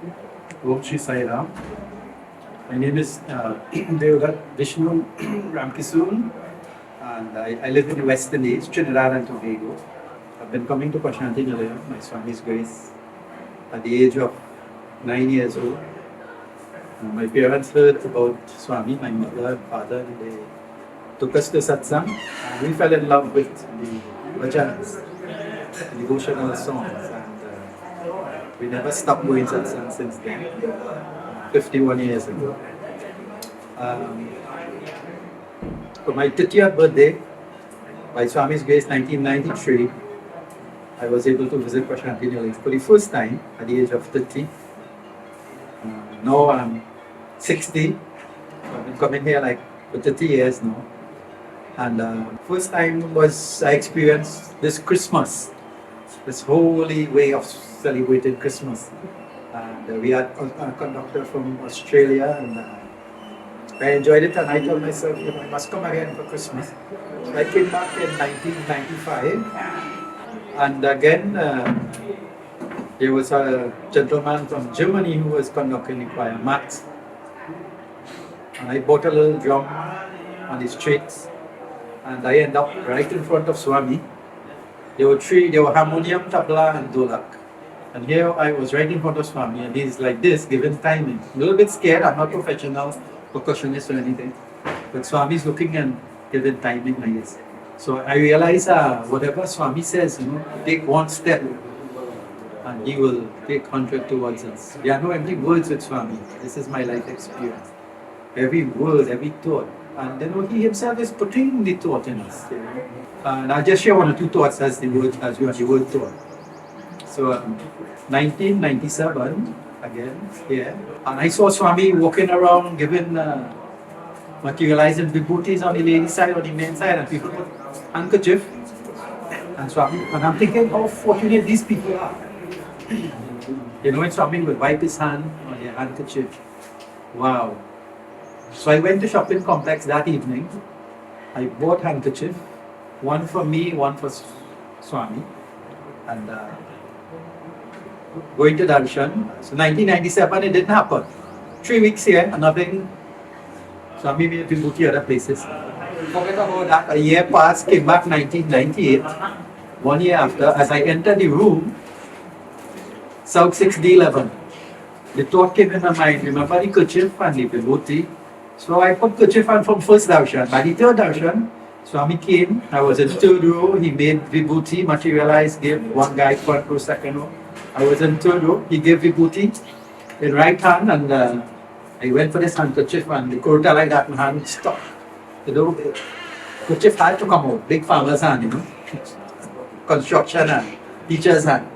Om Shri Sai Ram. My name is Deodat Vishnu Ramkissoon, and I live in the West Indies, Trinidad and Tobago. I've been coming to Prashanti Nilayam, my Swami's Grace, at the age of 9 years old. My parents heard about Swami, my mother and father, and they took us to satsang, and we fell in love with the bhajans, the devotional songs, and we never stopped going satsang since then, 51 years ago. For my 30th birthday, by Swami's Grace 1993, I was able to visit Prashanti Nilayam for the first time at the age of 30. Now I'm 60. I've been coming here like for 30 years now. And first time was I experienced this Christmas, this holy way of celebrating Christmas. And we had a conductor from Australia, and I enjoyed it, and I told myself, I must come again for Christmas. So I came back in 1995, and again there was a gentleman from Germany who was conducting the choir, Max. And I bought a little drum on the streets, and I ended up right in front of Swami. There were harmonium, tabla, and dolak. And here I was right in front of Swami, and he's like this, giving timing. A little bit scared, I'm not professional percussionist or anything, but Swami's looking and giving timing like this. So I realized whatever Swami says, take one step, and he will take 100 towards us. There are no empty words with Swami. This is my life experience. Every word, every thought. And he himself is putting the thought in us. And I'll just share one or two thoughts as the word thought. So 1997, again, here, and I saw Swami walking around giving materializing vibhutis on the ladies' side, on the men's side, and people put handkerchief. And Swami, and I'm thinking how fortunate these people are. When Swami would wipe his hand on their handkerchief. Wow. So I went to shopping complex that evening. I bought handkerchief, one for me, one for Swami, and going to darshan. So 1997, it didn't happen. 3 weeks here, nothing. Swami made vibhuti other places. Forget about that. A year passed, came back 1998. 1 year after, as I entered the room, South 6D11. The thought came in my mind, remember the kerchief and the vibhuti? So I put kerchief on from first darshan. By the third darshan, Swami came. I was in third row. He made vibhuti, materialized, gave one guy front row, second row. I was in third row. He gave vibhuti in right hand, and I went for this handkerchief, and the kurta like that, my hand stopped. Kerchief had to come out. Big farmer's hand, construction hand, teacher's hand.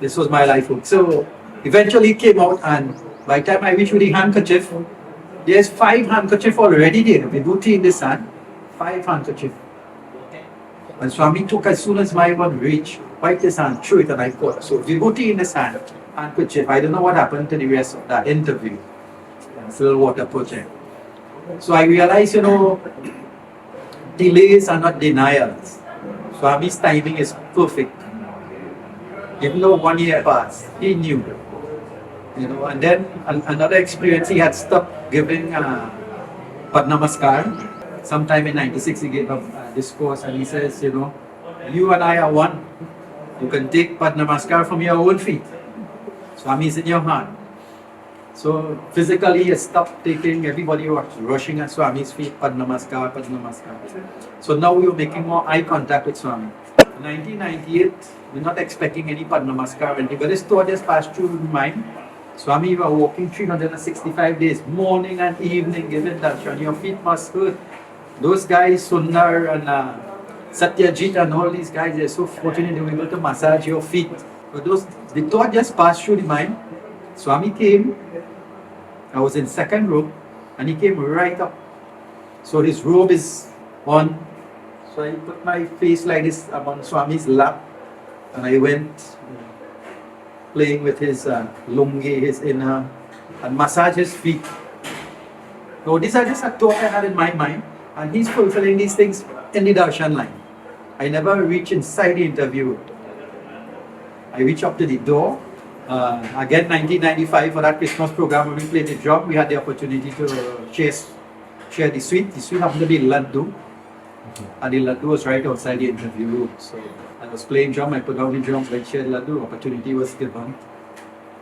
This was my life hook. So eventually it came out, and by the time I reached with the handkerchief, there's 5 handkerchief already there. Vibhuti in this hand, 5 handkerchief. And Swami took as soon as my one reached, wiped his hand, threw it, and I caught. So vibhuti in his hand, handkerchief. I don't know what happened to the rest of that interview. It's a little water project. So I realized, delays are not denials. Swami's timing is perfect. Even though 1 year passed, he knew. And then another experience, he had stopped giving Padnamaskar. Sometime in 96, he gave a discourse, and he says, you and I are one. You can take Padnamaskar from your own feet. Swami is in your hand. So physically, he stopped taking, everybody was rushing at Swami's feet, Padnamaskar, Padnamaskar. So now we were making more eye contact with Swami. In 1998, we're not expecting any Padnamaskar, but this thought just passed through my mind. Swami, you are walking 365 days, morning and evening, giving darshan. Your feet must hurt. Those guys, Sundar and Sathya and all these guys, they're so fortunate they were able to massage your feet. But the thought just passed through the mind. Swami came. I was in second row, and he came right up. So his robe is on. So I put my face like this on Swami's lap, and I went playing with his lungi, his inner, and massage his feet. So these are just a thought I had in my mind, and he's fulfilling these things in the darshan line. I never reach inside the interview. I reach up to the door, Again, 1995 for that Christmas program when we played the drum, we had the opportunity to share the sweet. The sweet happened to be laddu, and the laddu was right outside the interview room. So I was playing drum, I put down the drums, I shared laddu, opportunity was given.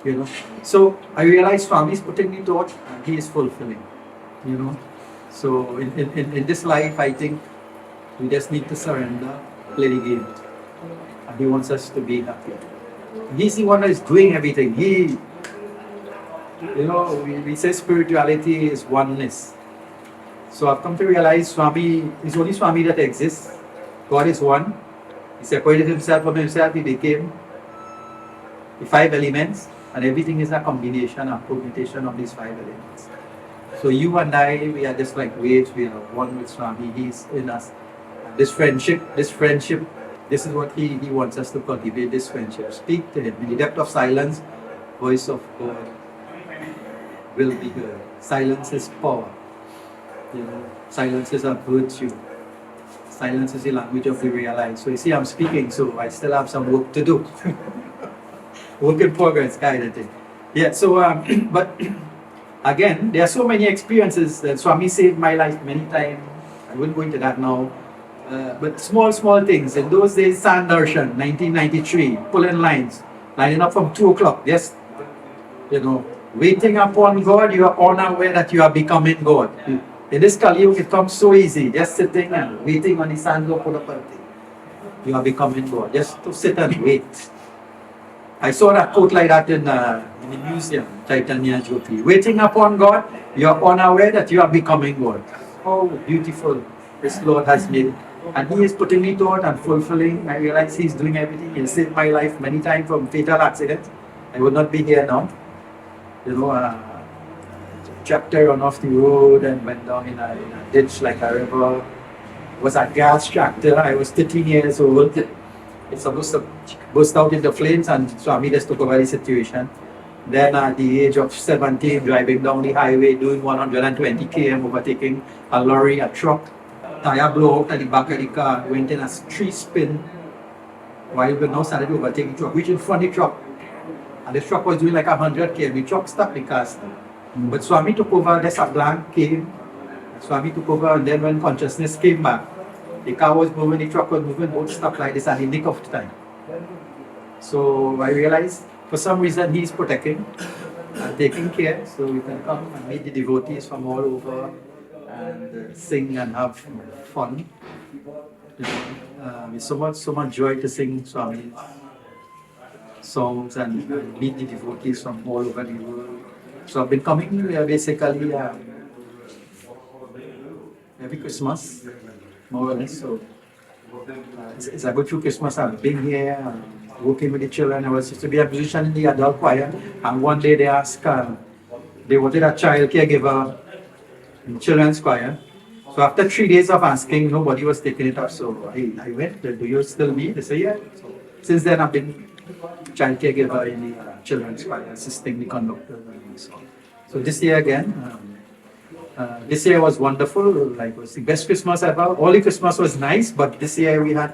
You know, so I realized Swami is putting me torch and he is fulfilling. You know, so in this life, I think we just need to surrender, play the game, and he wants us to be happy. He's the one that is doing everything. He, you know, we say spirituality is oneness. So I've come to realize Swami is only Swami that exists. God is one. He separated himself from himself. He became the five elements, and everything is a combination, a permutation of these five elements. So you and I, we are just like waves. We are one with Swami. He's in us. This friendship, this is what he wants us to cultivate, this friendship. Speak to him. In the depth of silence, voice of God will be heard. Silence is power. You know, silence is a virtue. Silence is the language of the realized. So you see, I'm speaking, so I still have some work to do. Work in progress, kind of thing. Yeah, so, but again, there are so many experiences that Swami saved my life many times. I wouldn't go into that now. But small things. In those days, Sandarshan, 1993, pulling lines, lining up from 2 o'clock. Yes, you know, waiting upon God, you are unaware that you are becoming God. In this Kali Yuga, it comes so easy. Just sitting and waiting on the sandal for the party. You are becoming God. Just to sit and wait. I saw that quote like that in the museum, Chaitanya Jyoti. Waiting upon God, you are unaware that you are becoming God. How beautiful this Lord has made. And he is putting me toward and fulfilling. I realize he's doing everything. He saved my life many times from fatal accidents. I would not be here now. You know, tractor run off the road and went down in a ditch like a river. It was a gas tractor. I was 13 years old. It's supposed to burst out into flames, and Swami just took over the situation. Then at the age of 17, driving down the highway, doing 120 km, overtaking a lorry, a truck. Tire blow out at the back of the car, went in a tree spin while we now started to overtake the truck, which in front of the truck. And the truck was doing like 100 km. The truck stopped, the car stopped. But Swami took over, there's a blank came. Swami took over, and then when consciousness came back, the car was moving, the truck was moving, both stopped like this at the nick of time. So I realized for some reason he's protecting and taking care, so we can come and meet the devotees from all over and sing and have fun. It's so much joy to sing Swami's songs and meet the devotees from all over the world. So I've been coming basically every Christmas, more or less. So it's a good few Christmas. I've been here working with the children. I was used to be a musician in the adult choir, and one day they asked, they wanted a child caregiver in children's choir. So after 3 days of asking, nobody was taking it up. So I went, do you still need? They say, yeah. So since then I've been child caregiver in the children's choir, assisting the conductor and so on. So this year again, this year was wonderful. Like it was the best Christmas ever. All the Christmas was nice, but this year we had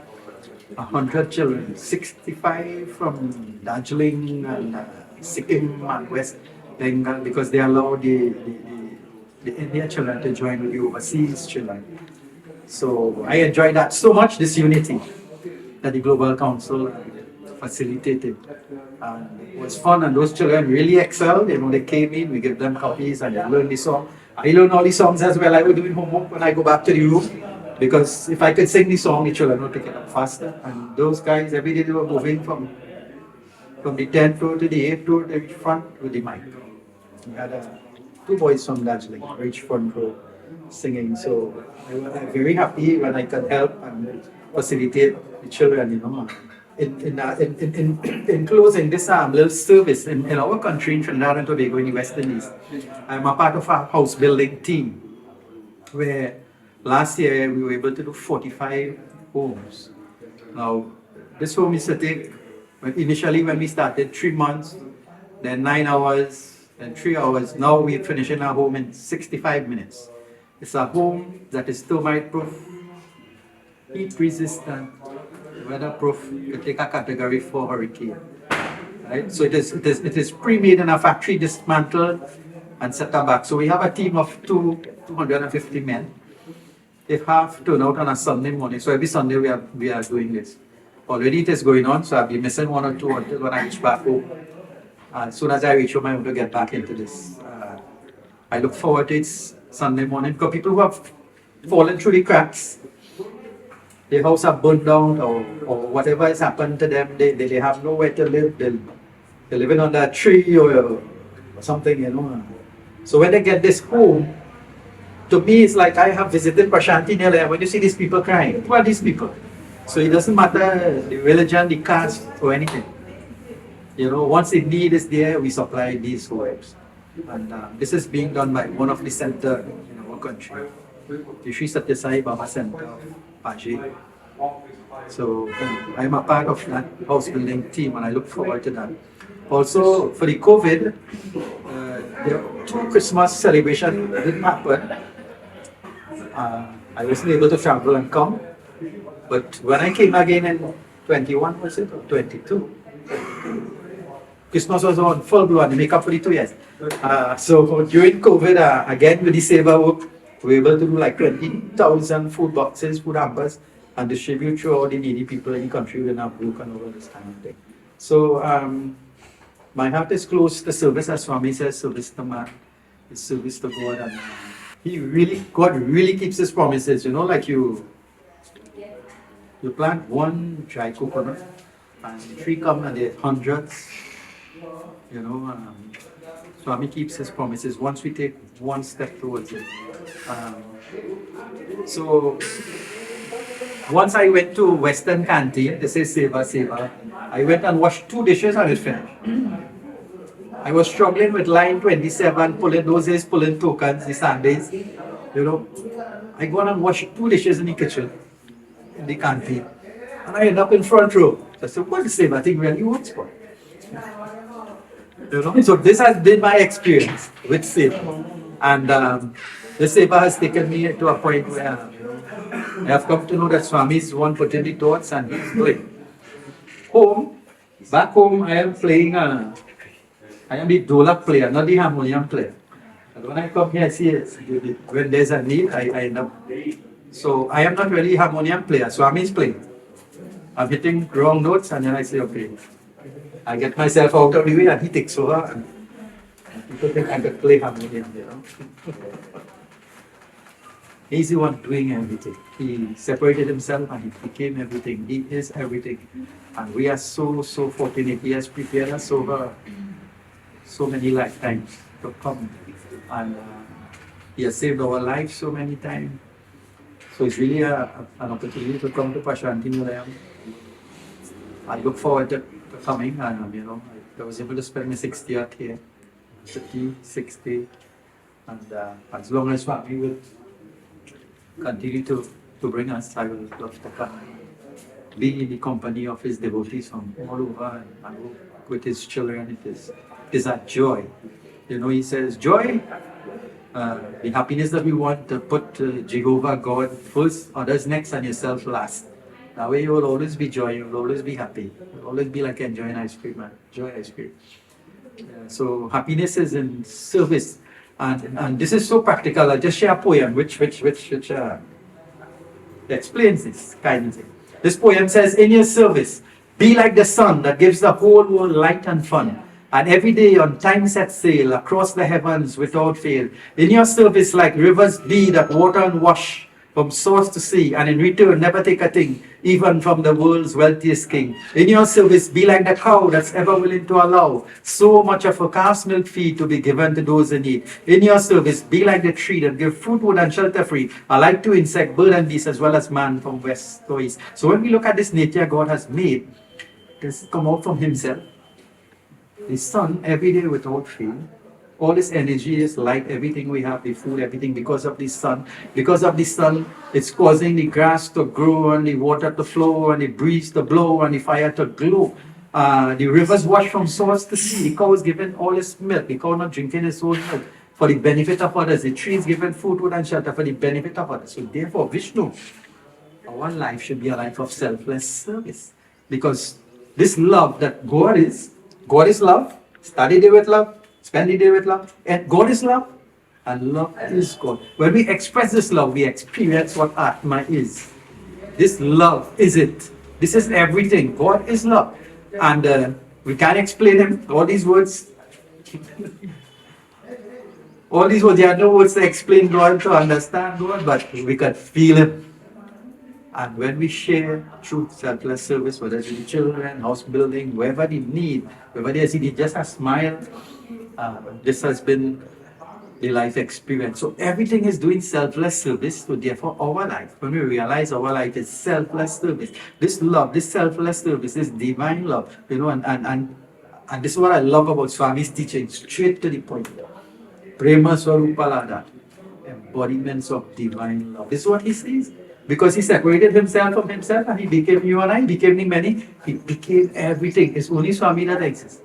100 children, 65 from Darjeeling and Sikkim and West Bengal, because they allowed the Indian children to join with the overseas children. So I enjoyed that so much, this unity that the Global Council facilitated. And it was fun, and those children really excelled. You know, they came in, we gave them copies, and they learned the song. I learned all the songs as well. I was doing homework when I go back to the room, because if I could sing the song, the children would pick it up faster. And those guys, every day they were moving from the 10th floor to the 8th floor to the front with the mic. We had 2 boys from Darjeeling, reached front row singing. So I'm very happy when I can help and facilitate the children, you know. In closing this little service in our country, in Trinidad and Tobago, in the West Indies, I'm a part of a house building team where last year we were able to do 45 homes. Now, this home is to take, initially when we started, 3 months, then 9 hours, then 3 hours. Now we're finishing our home in 65 minutes. It's a home that is termite proof, heat resistant, weather proof. You take a category 4 hurricane. right? So it is pre-made in a factory, dismantled and set up back. So we have a team of 250 men. They have turn out on a Sunday morning. So every Sunday we are doing this. Already it is going on, so I'll be missing one or two until when I reach back home. As soon as I reach home, I want to get back into this. I look forward to it Sunday morning because people who have fallen through the cracks, their house are burned down or whatever has happened to them, they have nowhere to live. They're living under a tree or something, you know. So when they get this home, to me it's like I have visited Prashanti Nilayam. When you see these people crying, who are these people? So it doesn't matter the religion, the caste or anything. You know, once the need is there, we supply these homes. And this is being done by one of the center in our country, the Sri Sathya Sai Baba Center of Pajé. So I'm a part of that house building team and I look forward to that. Also, for the COVID, the two Christmas celebrations didn't happen. I wasn't able to travel and come. But when I came again in 21, was it, or 22? Christmas was on full blown, to make up for the 2 years. So during COVID, again with the Saver work, we were able to do like 20,000 food boxes, food hampers, and distribute to all the needy people in the country who didn't have work and all this kind of thing. So my heart is close to service, as Swami says, service to man, is service to God. And God really keeps his promises, you know, like you plant one dry coconut and the tree comes and there's hundreds, you know. Swami keeps his promises once we take one step towards it. So once I went to Western Canteen, they say Seva. I went and washed 2 dishes and it finished. I was struggling with line 27, pulling tokens, the Sundays, you know. I go on and wash 2 dishes in the kitchen, in the canteen. And I end up in front row. So I said, what is Seva thing really works for? You know? So this has been my experience with Seva. And the Seva has taken me to a point where I have come to know that Swami is one putting the thoughts and he's doing. Back home, I am playing, I am the dholak player, not the harmonium player. And when I come here, I see when there's a need, I end up. So I am not really a harmonium player, Swami is playing. I'm hitting wrong notes and then I say, okay. I get myself out of the way and he takes over and people think I can play harmonium, you know. He's the one doing everything. He separated himself and he became everything. He is everything. And we are so fortunate. He has prepared us over so many lifetimes to come. And he has saved our lives so many times. So it's really an opportunity to come to Prashanti Nilayam. I look forward to coming and you know, I was able to spend my 60th here. 50, 60. And as long as Swami will continue to bring us, I will love to come and be in the company of his devotees from all over and work with his children. It is a joy. You know, he says, joy, the happiness that we want to put Jehovah, God first, others next, and yourself last. That way you will always be joy, you will always be happy. You will always be like enjoying ice cream, man. Enjoy ice cream. So happiness is in service. And this is so practical. I'll just share a poem which explains this kind of thing. This poem says, in your service, be like the sun that gives the whole world light and fun. And every day on time set sail across the heavens without fail. In your service, like rivers be that water and wash from source to sea, and in return never take a thing, even from the world's wealthiest king. In your service, be like the cow that's ever willing to allow so much of a calf's milk feed to be given to those in need. In your service, be like the tree that give food, wood, and shelter free, alike to insect, bird, and beast, as well as man from west to east. So when we look at this nature God has made, it's come out from himself. The sun every day without fail. All this energy is light, everything we have, the food, everything because of the sun. Because of the sun, it's causing the grass to grow and the water to flow and the breeze to blow and the fire to glow. The rivers wash from source to sea. The cow is given all its milk. The cow not drinking its own milk for the benefit of others. The tree is given food, wood, and shelter for the benefit of others. So therefore, Vishnu, our life should be a life of selfless service. Because this love that God God is love. Study day with love. Spend the day with love. And God is love. And love is God. When we express this love, we experience what Atma is. This love is it. This is everything. God is love. And we can't explain him. All these words, there are no words to explain God, to understand God, but we can feel him. And when we share true selfless service, whether it's in children, house building, wherever they need, wherever there's need, just a smile, this has been the life experience. So everything is doing selfless service. So therefore, our life, when we realize our life is selfless service, this love, this selfless service, this divine love, and this is what I love about Swami's teaching, straight to the point. Prema Swarupalada, embodiments of divine love. This is what he says. Because he separated himself from himself and he became you and I, became the many, he became everything. It's only Swami that exists.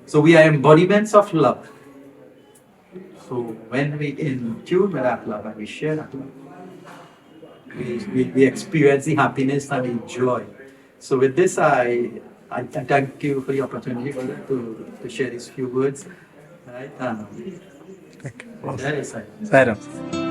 So we are embodiments of love. So when we in tune with that love and we share that love, we experience the happiness and the joy. So with this, I thank you for the opportunity to share these few words. Right? Thank you. That is Saram.